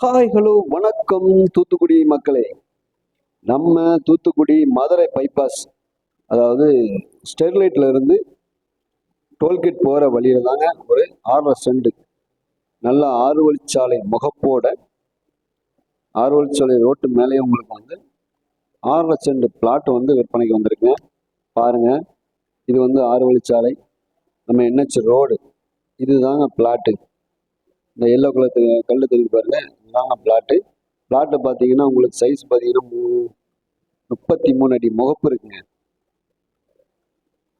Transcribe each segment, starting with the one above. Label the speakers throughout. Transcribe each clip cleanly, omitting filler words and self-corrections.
Speaker 1: Hi hello வணக்கம் தூத்துக்குடி மக்களே. நம்ம தூத்துக்குடி மதுரை பைபாஸ், அதாவது ஸ்டெர்லைட்ல இருந்து டோல்கேட் போகிற வழியில தாங்க ஒரு 6 சென்ட் நல்ல 6 வழிச்சாலை முகப்போட 6 வழிச்சாலை ரோட்டு மேலே உங்களுக்கு வந்து 6 சென்ட் பிளாட் வந்து விற்பனைக்கு வந்திருக்குங்க. பாருங்க, இது வந்து 6 வழிச்சாலை, நம்ம NH ரோடு, இதுதாங்க பிளாட்டு. இந்த எல்லோ கலர் கல் தெரிஞ்சு பாருங்க, இதுதாங்க பிளாட்டு. பிளாட்டை பார்த்தீங்கன்னா உங்களுக்கு சைஸ் பார்த்தீங்கன்னா 33 அடி முகப்பு இருக்குங்க.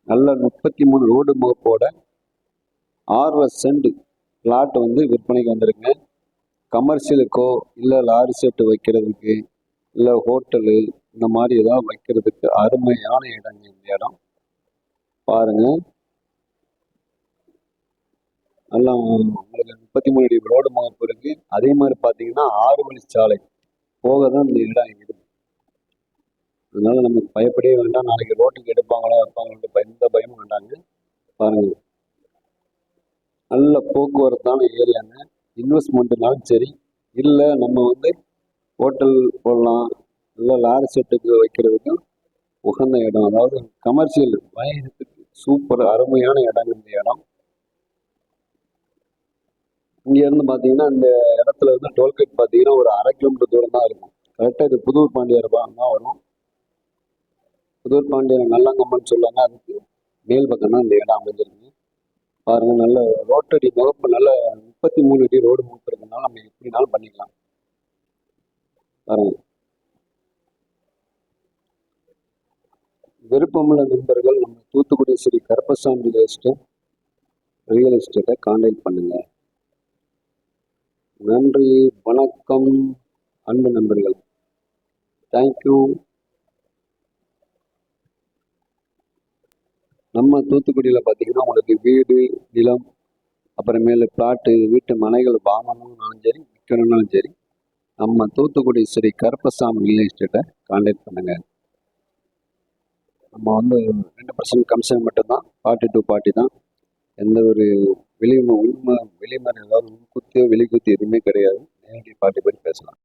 Speaker 1: நல்ல 33 ரோடு முகப்போட 6 சென்ட் பிளாட் வந்து விற்பனைக்கு வந்திருக்குங்க. கமர்ஷியலுக்கோ இல்லை லாரி செட்டு வைக்கிறதுக்கு இல்லை ஹோட்டலு இந்த மாதிரி ஏதாவது வைக்கிறதுக்கு அருமையான இடங்க இந்த இடம். பாருங்க, நல்லா உங்களுக்கு 33 அடி ரோடு முகப்பு இருக்கு. அதே மாதிரி பார்த்தீங்கன்னா 6 வழிச்சாலை போக தான் இந்த இடம் இருக்குது. அதனால நமக்கு பயப்படவே வேண்டாம், நாளைக்கு ரோட்டுக்கு எடுப்பாங்களோ வைப்பாங்களோ எந்த பயமும் வேண்டாங்க. பாருங்க, நல்ல போக்குவரத்தான ஏரியாங்க. இன்வெஸ்ட்மெண்ட்டுனாலும் சரி, இல்லை நம்ம வந்து ஹோட்டல் போடலாம், இல்லை லாரி செட்டுக்கு வைக்கிறதுக்கும் உகந்த இடம். அதாவது கமர்ஷியல் வணிகத்துக்கு சூப்பர் அருமையான இடங்க இந்த இடம். இங்கேருந்து பார்த்தீங்கன்னா இந்த இடத்துல இருந்து டோல்கேட் பார்த்தீங்கன்னா ஒரு 1/2 கிலோமீட்டர் தூரம் தான் இருக்கும். கரெக்டாக இது புதூர் பாண்டியர் தான் வரும். புதூர் பாண்டியர் நல்லங்கம்மன் சொல்லுவாங்க, அதுக்கு மேல் பக்கம் தான் இந்த இடம் அமைஞ்சிருக்கு. பாருங்க, நல்ல ரோட்டடி முகப்பு, நல்ல 33 அடி ரோடு முகப்பு இருக்கிறதுனால நம்ம எப்படினாலும் பண்ணிக்கலாம். பாருங்க, விருப்பமுள்ள நண்பர்கள் நம்ம தூத்துக்குடி ஸ்ரீ கருப்பசாமி ரியல் எஸ்டேட்டை கான்டாக்ட் பண்ணுங்க. நன்றி, வணக்கம் அன்பு நண்பர்கள். தேங்க்யூ. நம்ம தூத்துக்குடியில் பார்த்தீங்கன்னா உங்களுக்கு வீடு, நிலம், அப்புறமேலு பிளாட்டு, வீட்டு மனைகள் வாங்கணும்னாலும் சரி, விற்கணும்னாலும் சரி, நம்ம தூத்துக்குடி ஸ்ரீ கருப்பசாமி ரியல் எஸ்டேட்டை கான்டாக்ட் பண்ணுங்க. நம்ம வந்து 2% கமிஷன் மட்டும்தான், 40 தான். எந்த ஒரு உண்மை வெளிமறை, ஏதாவது உள்குத்தியோ வெளிக்குத்தி எதுவுமே கிடையாது. நேரடி 40 பேர் பேசலாம்.